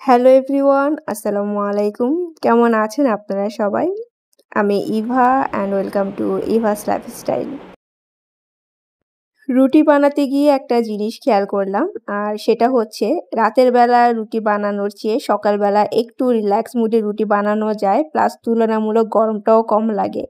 Hello everyone, আসসালামু আলাইকুম। কেমন আছেন আপনারা সবাই? আমি Eva and welcome to Eva's lifestyle. রুটি বানাতে গিয়ে একটা জিনিস খেয়াল করলাম, আর সেটা হচ্ছে রাতের বেলা রুটি বানানোর চেয়ে সকালবেলা একটু রিল্যাক্স মুডে রুটি বানানো যায়, প্লাস তুলনামূলক গরমটাও কম লাগে।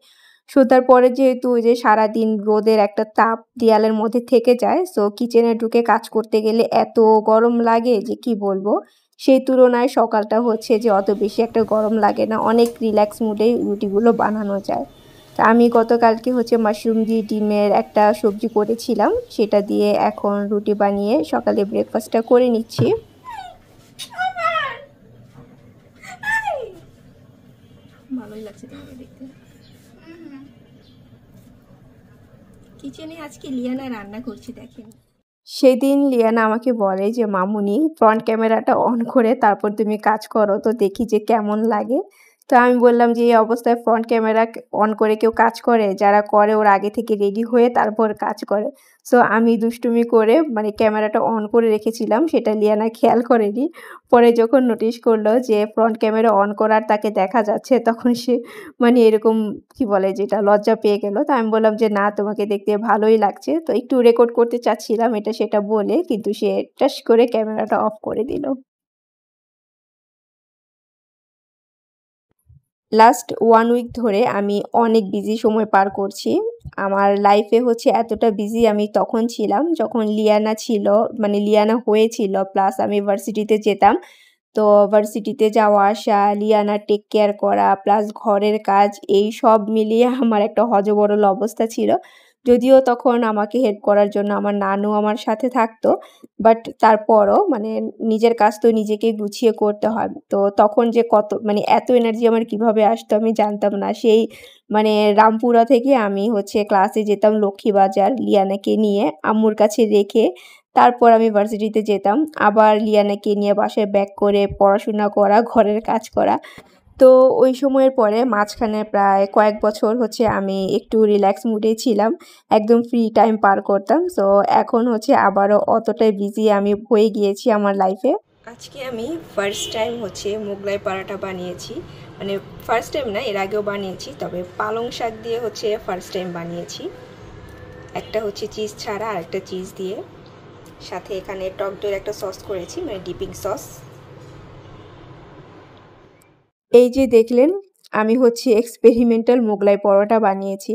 সন্ধ্যার পরে যেহেতু ওই যে সারাদিন রোদের একটা তাপ দেয়ালের মধ্যে থেকে যায়, সো কিচেনে ঢুকে কাজ করতে গেলে এত গরম লাগে যে কি বলবো। সেই তুলনায় সকালটা হচ্ছে যে অত বেশি একটা গরম লাগে না, অনেক রিল্যাক্স মুডে রুটিগুলো বানানো যায়। তা আমি গতকালকে হচ্ছে মাশরুম দিয়ে ডিমের একটা সবজি করেছিলাম, সেটা দিয়ে এখন রুটি বানিয়ে সকালে ব্রেকফাস্টটা করে নিচ্ছি। ভালোই লাগছে তোমাকে দেখতে। কিচেনে আজকে লিয়ানা রান্না করছি, দেখেন। সেদিন লিয়ানা আমাকে বলে যে মামুনি ফ্রন্ট ক্যামেরাটা অন করে তারপর তুমি কাজ করো, তো দেখি যে কেমন লাগে। তো আমি বললাম যে এই অবস্থায় ফ্রন্ট ক্যামেরা অন করে কেউ কাজ করে? যারা করে ওরা আগে থেকে রেডি হয়ে তারপর কাজ করে। সো আমি দুষ্টুমি করে মানে ক্যামেরাটা অন করে রেখেছিলাম, সেটা লিয়ানা খেয়াল করেনি। পরে যখন নোটিস করলো যে ফ্রন্ট ক্যামেরা অন করার তাকে দেখা যাচ্ছে, তখন সে মানে এরকম কি বলে যেটা লজ্জা পেয়ে গেল। তো আমি বললাম যে, "না, তোমাকে দেখতে ভালোই লাগছে।" তো একটু রেকর্ড করতে চাচ্ছিলাম এটা সেটা বলে, কিন্তু সে টাস করে ক্যামেরাটা অফ করে দিল। লাস্ট 1 উইক ধরে আমি অনেক বিজি সময় পার করছি। আমার লাইফে হচ্ছে এতটা বিজি আমি তখন ছিলাম যখন লিয়ানা ছিল, মানে লিয়ানা হয়েছিল, প্লাস আমি ভার্সিটিতে যেতাম। তো ভার্সিটিতে যাওয়া আসা, লিয়ানার টেক কেয়ার করা, প্লাস ঘরের কাজ, এই সব মিলিয়ে আমার একটা হযবরল অবস্থা ছিল। যদিও তখন আমাকে হেল্প করার জন্য আমার নানু আমার সাথে থাকতো। বাট তারপরও মানে নিজের কাজ তো নিজেকেই গুছিয়ে করতে হয়। তো তখন যে কত মানে এত এনার্জি আমার কিভাবে আসতো আমি জানতাম না। সেই মানে রামপুরা থেকে আমি হচ্ছে ক্লাসে যেতাম লক্ষ্মীবাজার লিয়ানাকে নিয়ে আম্মুর কাছে রেখে, তারপর আমি ভার্সিটিতে যেতাম। আবার লিয়ানাকে নিয়ে বাসায় ব্যাক করে পড়াশোনা করা, ঘরের কাজ করা। তো ওই সময়ের পরে মাঝখানে প্রায় কয়েক বছর হচ্ছে আমি একটু রিল্যাক্স মুডেই ছিলাম। একদম ফ্রি টাইম পার করতাম। সো এখন হচ্ছে আবারও অতটাই বিজি আমি হয়ে গিয়েছি আমার লাইফে। আজকে আমি ফার্স্ট টাইম হচ্ছে মোগলাই পরাঠা বানিয়েছি। মানে ফার্স্ট টাইম না, এর আগেও বানিয়েছি, তবে পালং শাক দিয়ে হচ্ছে ফার্স্ট টাইম বানিয়েছি। একটা হচ্ছে চিজ ছাড়া আর একটা চিজ দিয়ে, সাথে এখানে টক দইয়ের একটা সস করেছি, মানে ডিপিং সস। এই যে দেখলেন, আমি হচ্ছে এক্সপেরিমেন্টাল মোগলাই পরোটা বানিয়েছি।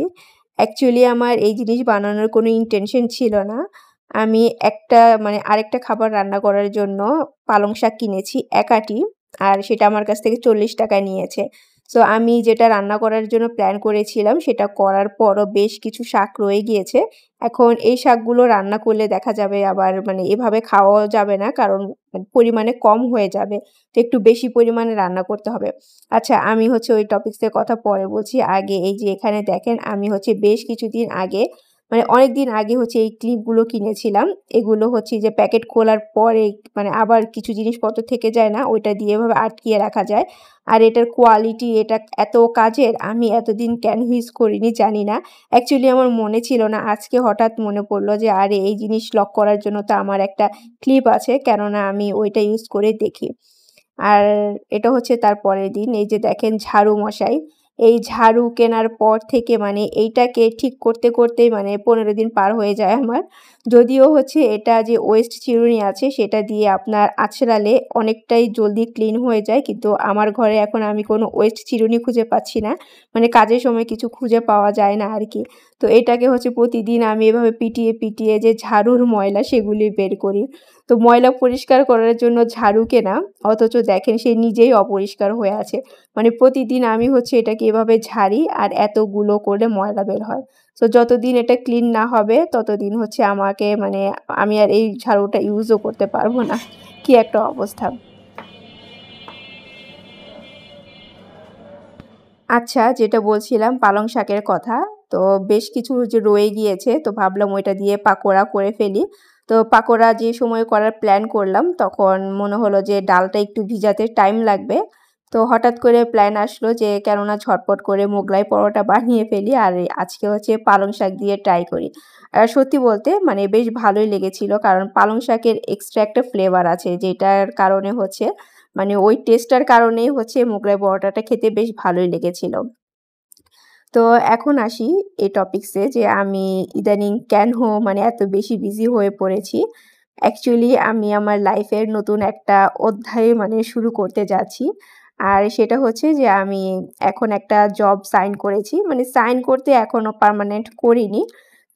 অ্যাকচুয়ালি আমার এই জিনিস বানানোর কোনো ইনটেনশন ছিল না। আমি একটা মানে আরেকটা খাবার রান্না করার জন্য পালং শাক কিনেছি ১ আঁটি, আর সেটা আমার কাছ থেকে ৳৪০ নিয়েছে। সো আমি যেটা রান্না করার জন্য প্ল্যান করেছিলাম সেটা করার পরও বেশ কিছু শাক রয়ে গিয়েছে। এখন এই শাকগুলো রান্না করলে দেখা যাবে আবার মানে এভাবে খাওয়াও যাবে না, কারণ পরিমাণে কম হয়ে যাবে। তো একটু বেশি পরিমাণে রান্না করতে হবে। আচ্ছা, আমি হচ্ছে ওই টপিকস এর কথা পরে বলছি। আগে এই যে এখানে দেখেন, আমি হচ্ছে বেশ কিছুদিন আগে মানে অনেকদিন আগে হচ্ছে এই ক্লিপগুলো কিনেছিলাম। এগুলো হচ্ছে যে প্যাকেট খোলার পরে মানে আবার কিছু জিনিসপত্র থেকে যায় না, ওইটা দিয়ে এভাবে আটকিয়ে রাখা যায়। আর এটার কোয়ালিটি এটা এত কাজের, আমি এতদিন কেন ইউজ করিনি জানি না। অ্যাকচুয়ালি আমার মনে ছিল না। আজকে হঠাৎ মনে পড়লো যে আরে এই জিনিস লক করার জন্য তো আমার একটা ক্লিপ আছে, কেননা আমি ওইটা ইউজ করে দেখি। আর এটা হচ্ছে তার পরের দিন। এই যে দেখেন ঝাড়ু মশাই। এই ঝাড়ু কেনার পর থেকে মানে এইটাকে ঠিক করতে করতেই মানে ১৫ দিন পার হয়ে যায় আমার। যদিও হচ্ছে এটা যে ওয়েস্ট চিরুনি আছে সেটা দিয়ে আপনার আঁচড়ালে অনেকটাই জলদি ক্লিন হয়ে যায়। কিন্তু আমার ঘরে এখন আমি কোনো ওয়েস্ট চিরুনি খুঁজে পাচ্ছি না। মানে কাজের সময় কিছু খুঁজে পাওয়া যায় না আরকি। তো এটাকে হচ্ছে প্রতিদিন আমি এভাবে পিটিয়ে, পিটিয়ে যে ঝাড়ুর ময়লা সেগুলি বের করি। তো ময়লা পরিষ্কার করার জন্য ঝাড়ু কেনা, অথচ দেখেন সে নিজেই অপরিষ্কার হয়ে আছে। মানে প্রতিদিন আমি হচ্ছে এটাকে এভাবে ঝাড়ি আর এতগুলো করে ময়লা বের হয়। সো যতদিন এটা ক্লিন না হবে ততদিন হচ্ছে আমাকে মানে আমি আর এই ঝাড়ুটা ইউজও করতে পারবো না। কি একটা অবস্থা। আচ্ছা, যেটা বলছিলাম পালং শাকের কথা। তো বেশ কিছু যে রয়ে গিয়েছে, তো ভাবলাম ওইটা দিয়ে পাকোড়া করে ফেলি। তো পাকোড়া যে সময় করার প্ল্যান করলাম তখন মনে হলো যে ডালটা একটু ভিজাতে টাইম লাগবে। তো হঠাৎ করে প্ল্যান আসলো যে কেননা ঝটপট করে মোগলাই পরোটা বানিয়ে ফেলি আর আজকে হচ্ছে পালং শাক দিয়ে ট্রাই করি। আর সত্যি বলতে মানে বেশ ভালোই লেগেছিল কারণ পালং শাকের এক্সট্রা একটা ফ্লেভার আছে যেটার কারণে হচ্ছে মানে ওই টেস্টটার কারণেই হচ্ছে মোগলাই পরোটাটা খেতে বেশ ভালোই লেগেছিল। তো এখন আসি এই টপিকসে যে আমি ইদানিং কেন মানে এত বেশি বিজি হয়ে পড়েছি। অ্যাকচুয়ালি আমি আমার লাইফের নতুন একটা অধ্যায় মানে শুরু করতে যাচ্ছি। আর সেটা হচ্ছে যে আমি এখন একটা জব সাইন করেছি। মানে সাইন করতে এখনো পার্মানেন্ট করিনি।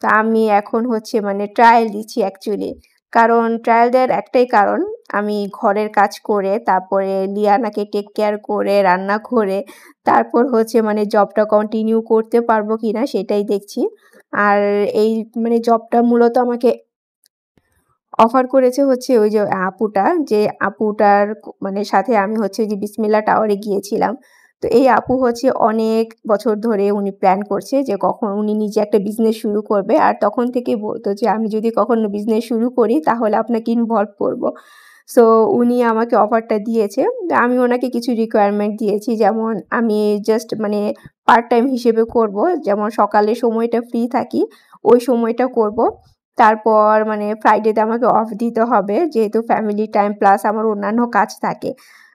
তো আমি এখন হচ্ছে মানে ট্রায়াল দিচ্ছি অ্যাকচুয়ালি। কারণ ট্রায়াল দেওয়ার একটাই কারণ, আমি ঘরের কাজ করে তারপরে লিয়ানাকে টেক কেয়ার করে, রান্না করে তারপর হচ্ছে মানে জবটা কন্টিনিউ করতে পারবো কিনা সেটাই দেখছি। আর এই মানে জবটা মূলত আমাকে অফার করেছে হচ্ছে ওই যে আপুটা, যে আপুটার মানে সাথে আমি হচ্ছে যে বিসমিল্লাহ টাওয়ারে গিয়েছিলাম। তো এই আপু হচ্ছে অনেক বছর ধরে উনি প্ল্যান করছে যে কখন উনি নিজে একটা বিজনেস শুরু করবে। আর তখন থেকেই বলতো যে আমি যদি কখনো বিজনেস শুরু করি তাহলে আপনাকে ইনভলভ করব। সো উনি আমাকে অফারটা দিয়েছে। আমি ওনাকে কিছু রিকোয়ারমেন্ট দিয়েছি। যেমন আমি জাস্ট মানে পার্ট টাইম হিসেবে করব। যেমন সকালে সময়টা ফ্রি থাকি, ওই সময়টা করব। তারপর মানে ফ্রাইডেতে আমাকে অফ দিতে হবে যেহেতু ফ্যামিলি টাইম প্লাস আমার অন্যান্য কাজ থাকে।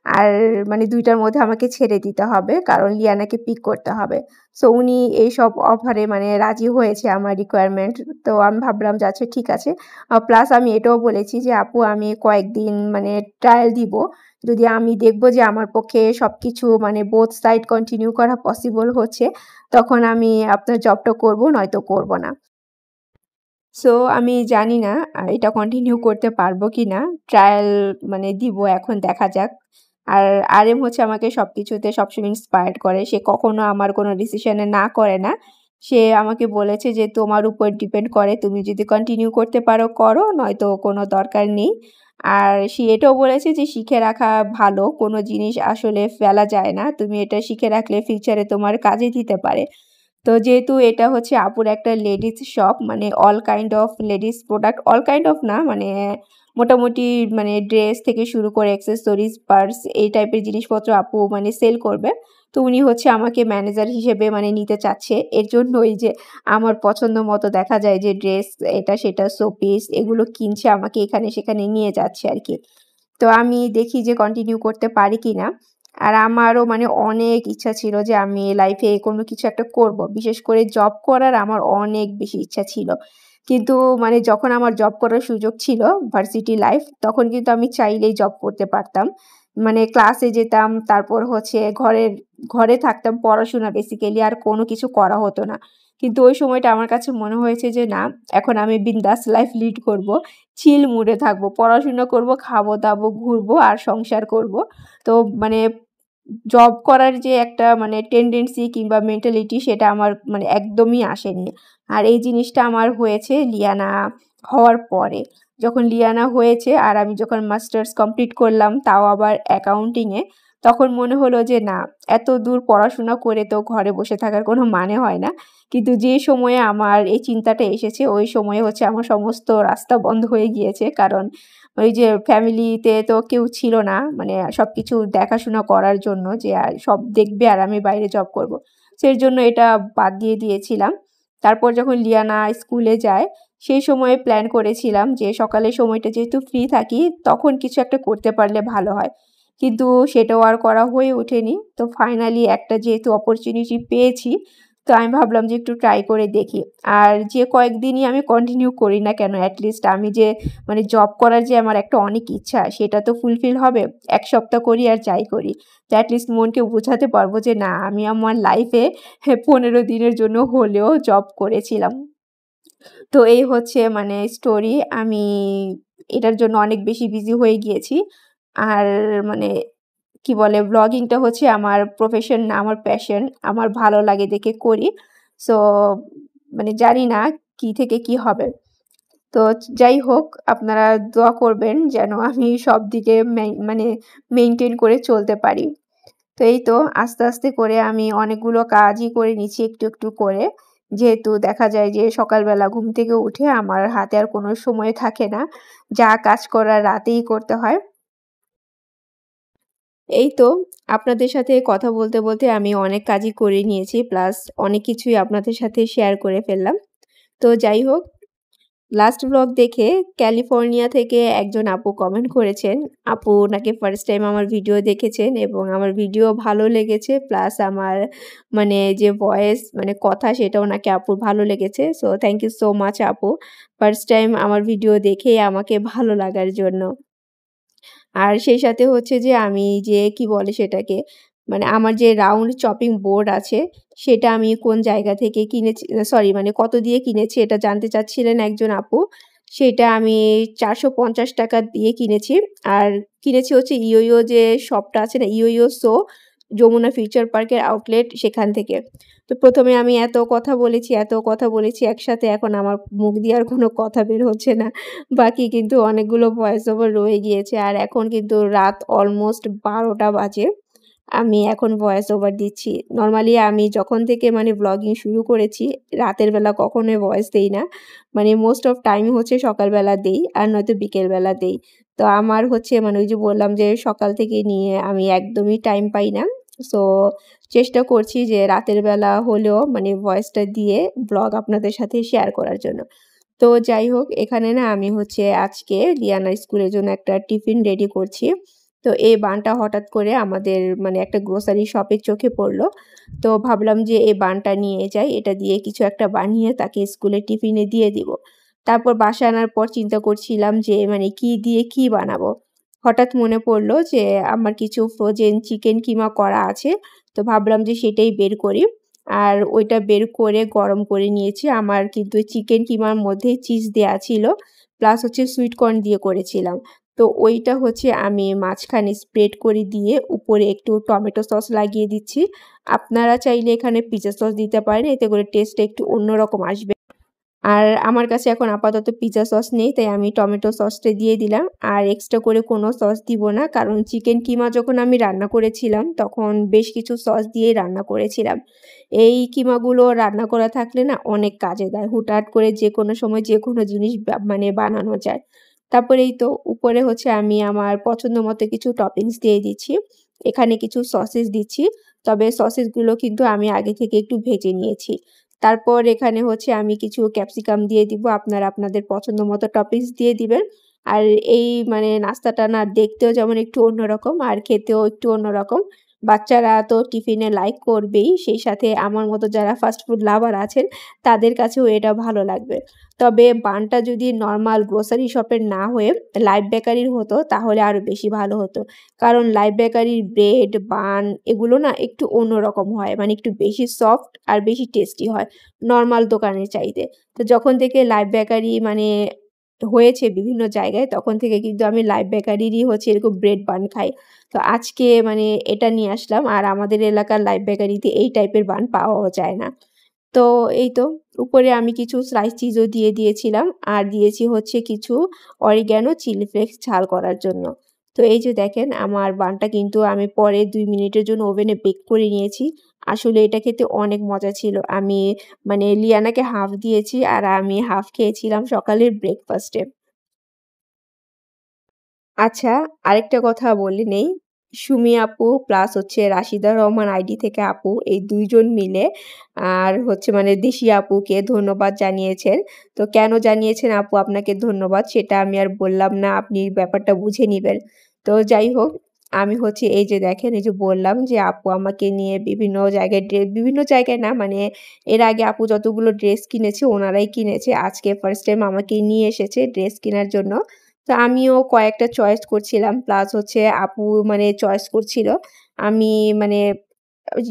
আর মানে ২ টার মধ্যে আমাকে ছেড়ে দিতে হবে কারণ লিয়ানাকে পিক করতে হবে। সো উনি এইসব অফারে মানে রাজি হয়েছে আমার রিকোয়ারমেন্ট। তো আমি ভাবলাম যে আচ্ছা ঠিক আছে। প্লাস আমি এটাও বলেছি যে আপু আমি কয়েকদিন মানে ট্রায়াল দিব। যদি আমি দেখব যে আমার পক্ষে সবকিছু মানে বোথ সাইড কন্টিনিউ করা পসিবল হচ্ছে, তখন আমি আপনার জবটা করব নয়তো করব না। সো আমি জানি না এটা কন্টিনিউ করতে পারবো কিনা। ট্রায়াল মানে দিব এখন দেখা যাক। আর আরএম হচ্ছে আমাকে সবকিছুতে সবসময় ইন্সপায়ার্ড করে। সে কখনো আমার কোনো ডিসিশনে না করে না। সে আমাকে বলেছে যে, "তোমার উপর ডিপেন্ড করে। তুমি যদি কন্টিনিউ করতে পারো করো, নয়তো কোনো দরকার নেই।" আর সে এটাও বলেছে যে, "শিখে রাখা ভালো। কোনো জিনিস আসলে ফেলা যায় না। তুমি এটা শিখে রাখলে ফিউচারে তোমার কাজে দিতে পারে।" তো যেহেতু এটা হচ্ছে আপুর একটা লেডিস শপ মানে all kind of ladies product, all kind of না মানে মোটামুটি মানে ড্রেস থেকে শুরু করে অ্যাক্সেসরিজ, পার্স এই টাইপের জিনিসপত্র আপু মানে সেল করবে। তো উনি হচ্ছে আমাকে ম্যানেজার হিসেবে মানে নিতে চাচ্ছে। এর জন্যই যে আমার পছন্দ মতো দেখা যায় যে ড্রেস এটা সেটা শোপিস এগুলো কিনছে আমাকে এখানে সেখানে নিয়ে যাচ্ছে আরকি। তো আমি দেখি যে কন্টিনিউ করতে পারি কিনা। আর আমারও মানে অনেক ইচ্ছা ছিল যে আমি লাইফে কোনো কিছু একটা করব। বিশেষ করে জব করার আমার অনেক বেশি ইচ্ছা ছিল। কিন্তু মানে যখন আমার জব করার সুযোগ ছিল ভার্সিটি লাইফ তখন কিন্তু আমি চাইলেই জব করতে পারতাম। মানে ক্লাসে যেতাম, তারপর হচ্ছে ঘরে থাকতাম, পড়াশোনা বেসিক্যালি আর কোনো কিছু করা হতো না। কিন্তু ওই সময়টা আমার কাছে মনে হয়েছে যে না, এখন আমি বিন্দাস লাইফ লিড করব। চিল মুডে থাকবো। পড়াশোনা করব, খাবো-দাবো, ঘুরবো আর সংসার করব। তো মানে জব করার যে একটা মানে টেনডেন্সি কিংবা মেন্টালিটি সেটা আমার মানে একদমই আসেনি। আর এই জিনিসটা আমার হয়েছে লিয়ানা হওয়ার পরে। যখন লিয়ানা হয়েছে আর আমি যখন মাস্টার্স কমপ্লিট করলাম তাও আবার অ্যাকাউন্টিং এ, তখন মনে হলো যে না, এত দূর পড়াশোনা করে তো ঘরে বসে থাকার কোনো মানে হয় না। কিন্তু যে সময়ে আমার এই চিন্তাটা এসেছে ওই সময়ে হচ্ছে আমার সমস্ত রাস্তা বন্ধ হয়ে গিয়েছে। কারণ ওই যে ফ্যামিলিতে তো কেউ ছিল না মানে সবকিছু দেখাশোনা করার জন্য যে সব দেখবে আর আমি বাইরে জব করব। সো এর জন্য এটা বাদ দিয়ে দিয়েছিলাম। তারপর যখন লিয়ানা স্কুলে যায় সেই সময়ে প্ল্যান করেছিলাম যে সকালের সময়টা যেহেতু ফ্রি থাকি তখন কিছু একটা করতে পারলে ভালো হয়। কিন্তু সেটাও আর করা হয়ে ওঠেনি। তো ফাইনালি একটা যেহেতু অপরচুনিটি পেয়েছি, তো আমি ভাবলাম যে একটু ট্রাই করে দেখি। আর যে কয়েকদিনই আমি কন্টিনিউ করি না কেন এট লিস্ট আমি যে মানে জব করার যে আমার একটা অনেক ইচ্ছা সেটা তো ফুলফিল হবে। ১ সপ্তাহ করি আর যাই করি। তো এট লিস্ট মনকে বোঝাতে পারবো যে না আমি আমার লাইফে ১৫ দিনের জন্য হলেও জব করেছিলাম। তো এই হচ্ছে মানে স্টোরি। আমি এটার জন্য অনেক বেশি বিজি হয়ে গিয়েছি। আর মানে কি বলে ব্লগিংটা হচ্ছে আমার প্রফেশন না, আমার প্যাশন। আমার ভালো লাগে দেখে করি। সো মানে জানি না কি থেকে কি হবে। তো যাই হোক আপনারা দোয়া করবেন যেন আমি সব দিকে মানে মেইনটেইন করে চলতে পারি। তো এই তো আস্তে, আস্তে করে আমি অনেকগুলো কাজই করে নিচ্ছি একটু, একটু করে। যেহেতু দেখা যায় যে সকালবেলা ঘুম থেকে উঠে আমার হাতে আর কোনো সময় থাকে না। যা কাজ করার রাতেই করতে হয়। এই তো আপনাদের সাথে কথা বলতে, বলতে আমি অনেক কাজই করে নিয়েছি। প্লাস অনেক কিছুই আপনাদের সাথে শেয়ার করে ফেললাম। তো যাই হোক, লাস্ট ভ্লগ দেখে ক্যালিফোর্নিয়া থেকে একজন আপু কমেন্ট করেছেন। আপু নাকি ফার্স্ট টাইম আমার ভিডিও দেখেছেন এবং আমার ভিডিও ভালো লেগেছে। প্লাস আমার মানে যে ভয়েস মানে কথা সেটাও নাকি আপুর ভালো লেগেছে। So thank you so much আপু। ফার্স্ট টাইম আমার ভিডিও দেখে আমাকে ভালো লাগার জন্য। আর সেই সাথে হচ্ছে যে আমি যে কি বলে সেটাকে মানে আমার যে রাউন্ড চপিং বোর্ড আছে সেটা আমি কোন জায়গা থেকে কিনেছি সরি মানে কত দিয়ে কিনেছি এটা জানতে চাচ্ছিলেন একজন আপু। সেটা আমি ৳৪৫০ দিয়ে কিনেছি। আর কিনেছি হচ্ছে ইয়োইও যে শপটা আছে না ইয়োইও সো যমুনা ফিউচার পার্কের আউটলেট সেখান থেকে। তো ১ম এ আমি এত কথা বলেছি, এত কথা বলেছি একসাথে এখন আমার মুখ দিয়ে আর কোনো কথা বের হচ্ছে না। বাকি কিন্তু অনেকগুলো ভয়েস ওভার রয়ে গিয়েছে। আর এখন কিন্তু রাত অলমোস্ট ১২টা বাজে। আমি এখন ভয়েস ওভার দিচ্ছি। নরমালি আমি যখন থেকে মানে ভ্লগিং শুরু করেছি, রাতের বেলা কখনোই ভয়েস দেই না। মানে মোস্ট অফ টাইম হচ্ছে সকালবেলা দেই আর নয়তো বিকেলবেলা দেই। তো আমার হচ্ছে মানে ওই যে বললাম যে সকাল থেকে নিয়ে আমি একদমই টাইম পাই না। সো চেষ্টা করছি যে রাতের বেলা হলেও মানে ভয়েসটা দিয়ে ভ্লগ আপনাদের সাথে শেয়ার করার জন্য। তো যাই হোক এখানে না আমি হচ্ছে আজকে লিয়ানার স্কুলের জন্য একটা টিফিন রেডি করছি। তো এই বানটা হঠাৎ করে আমাদের মানে একটা গ্রোসারি শপে চোখে পড়ল। তো ভাবলাম যে এই বানটা নিয়ে যাই। এটা দিয়ে কিছু একটা বানিয়ে তাকে স্কুলের টিফিনে দিয়ে দিব। তারপর বাসায় আনার পর চিন্তা করছিলাম যে মানে কি দিয়ে কি বানাবো? হঠাৎ মনে পড়ল যে আমার কিছু ফ্রোজেন চিকেন কিমা করা আছে। তো ভাবলাম যে সেটাই বের করি। আর ওইটা বের করে গরম করে নিয়েছি। আমার কিন্তু চিকেন কিমার মধ্যে চিজ দেয়া ছিল। প্লাস হচ্ছে সুইট কর্ন দিয়ে করেছিলাম। তো ওইটা হচ্ছে আমি মাঝখানে স্প্রেড করে দিয়ে উপরে একটু টমেটো সস লাগিয়ে দিচ্ছি। আপনারা চাইলে এখানে পিজ্জা সস দিতে পারেন। এতে করে টেস্টটা একটু অন্যরকম আসবে। আর আমার কাছে এখন আপাতত পিজ্জা সস নেই, তাই আমি টমেটো সসটা দিয়ে দিলাম। আর এক্সট্রা করে কোনো সস দিব না। কারণ চিকেন কিমা যখন আমি রান্না করেছিলাম, তখন বেশ কিছু সস দিয়েই রান্না করেছিলাম। এই কিমাগুলো রান্না করা থাকলে না অনেক কাজে দেয়। হুটহাট করে যেকোনো সময় যেকোনো জিনিস মানে বানানো যায়। তারপরে এই তো উপরে হচ্ছে আমি আমার পছন্দ মতো কিছু টপিংস দিয়ে দিচ্ছি। এখানে কিছু সসেস দিচ্ছি। তবে সসেসগুলো কিন্তু আমি আগে থেকে একটু ভেজে নিয়েছি। তারপর এখানে হচ্ছে আমি কিছু ক্যাপসিকাম দিয়ে দিব। আপনারা আপনাদের পছন্দ মতো টপিংস দিয়ে দিবেন। আর এই মানে নাস্তাটা না দেখতেও যেমন একটু অন্যরকম আর খেতেও একটু অন্যরকম। বাচ্চারা তো টিফিনে লাইক করবেই। সেই সাথে আমার মতো যারা ফাস্ট ফুড লাভার আছেন তাদের কাছেও এটা ভালো লাগবে। তবে বানটা যদি নরমাল গ্রোসারি শপের না হয়ে লাইভ বেকারির হতো তাহলে আরো বেশি ভালো হতো। কারণ লাইভ বেকারির ব্রেড, বান এগুলো না একটু অন্যরকম হয়। মানে একটু বেশি সফট আর বেশি টেস্টি হয় নরমাল দোকানের চাইতে। তো যখন থেকে লাইভ বেকারি মানে হয়েছে বিভিন্ন জায়গায় তখন থেকে কিন্তু আমি লাইভ বেকারিরই হচ্ছে এরকম ব্রেড বান খাই। তো আজকে মানে এটা নিয়ে আসলাম আর আমাদের এলাকার লাইভ বেকারিতে এই টাইপের বান পাওয়াও যায় না। তো এই তো উপরে আমি কিছু স্লাইস চিজও দিয়ে দিয়েছিলাম। আর দিয়েছি হচ্ছে কিছু অরিগ্যানো, চিলি ফ্লেক্স ঝাল করার জন্য। তো এই যে দেখেন আমার বানটা কিন্তু আমি পরে ২ মিনিটের জন্য ওভেনে বেক করে নিয়েছি। আসলে এটা খেতে অনেক মজা ছিল। আমি মানে লিয়ানাকে হাফ দিয়েছি আর আমি হাফ খেয়েছিলাম সকালের ব্রেকফাস্টে। আচ্ছা, আরেকটা কথা বলে নেই। সুমি আপু প্লাস হচ্ছে রাশিদা রহমান আইডি থেকে আপু এই ২ জন মিলে আর হচ্ছে মানে দেশি আপুকে ধন্যবাদ জানিয়েছেন। তো কেন জানিয়েছেন আপু আপনাকে ধন্যবাদ সেটা আমি আর বললাম না। আপনি ব্যাপারটা বুঝে নিবেন। তো যাই হোক, আমি হচ্ছে এই যে দেখেন এই যে বললাম যে আপু আমাকে নিয়ে বিভিন্ন জায়গায় বিভিন্ন জায়গায় না মানে এর আগে আপু যতগুলো ড্রেস কিনেছে ওনারাই কিনেছে। আজকে ফার্স্ট টাইম আমাকে নিয়ে এসেছে ড্রেস কেনার জন্য। তো আমিও কয়েকটা চয়েস করছিলাম। প্লাস হচ্ছে আপু মানে চয়েস করছিল। আমি মানে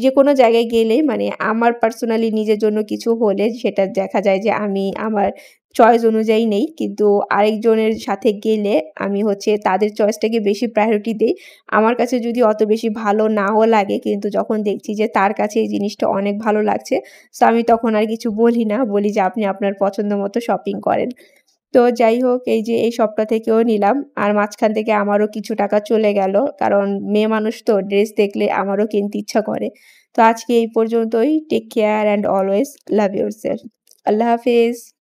যেকোনো জায়গায় গেলেই মানে আমার পার্সোনালি নিজের জন্য কিছু হলে সেটা দেখা যায় যে আমি আমার চয়েস অনুযায়ী নেই। কিন্তু আরেকজনের সাথে গেলে আমি হচ্ছে তাদের চয়েসটাকে বেশি প্রায়োরিটি দেই। আমার কাছে যদি অত বেশি ভালো নাও লাগে কিন্তু যখন দেখছি যে তার কাছে এই জিনিসটা অনেক ভালো লাগছে, সো আমি তখন আর কিছু বলি না। বলি যে আপনি আপনার পছন্দ মতো শপিং করেন। তো যাই হোক এই যে এই সপ্তাহ থেকেও নিলাম। আর মাঝখান থেকে আমারও কিছু টাকা চলে গেল। কারণ মেয়ে মানুষ তো ড্রেস দেখলে আমারও কিনতে ইচ্ছা করে। তো আজকে এই পর্যন্তই। Take care and always love yourself. আল্লাহ হাফেজ।